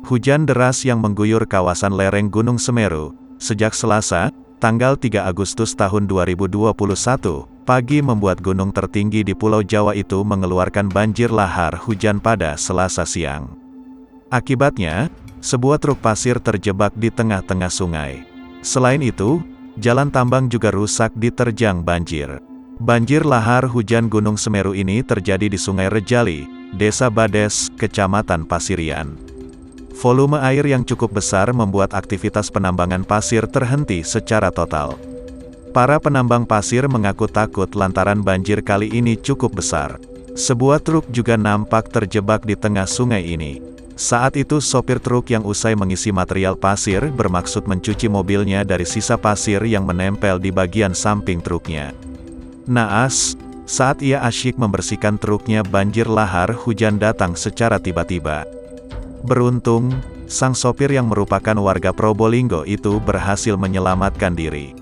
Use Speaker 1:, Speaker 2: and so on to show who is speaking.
Speaker 1: Hujan deras yang mengguyur kawasan lereng Gunung Semeru, sejak Selasa, tanggal 3 Agustus tahun 2021, pagi membuat gunung tertinggi di Pulau Jawa itu mengeluarkan banjir lahar hujan pada Selasa siang. Akibatnya, sebuah truk pasir terjebak di tengah-tengah sungai. Selain itu, jalan tambang juga rusak diterjang banjir. Banjir lahar hujan Gunung Semeru ini terjadi di Sungai Rejali, Desa Bades, Kecamatan Pasirian. Volume air yang cukup besar membuat aktivitas penambangan pasir terhenti secara total. Para penambang pasir mengaku takut lantaran banjir kali ini cukup besar. Sebuah truk juga nampak terjebak di tengah sungai ini. Saat itu sopir truk yang usai mengisi material pasir bermaksud mencuci mobilnya dari sisa pasir yang menempel di bagian samping truknya. Naas, saat ia asyik membersihkan truknya, banjir lahar hujan datang secara tiba-tiba. Beruntung, sang sopir yang merupakan warga Probolinggo itu berhasil menyelamatkan diri.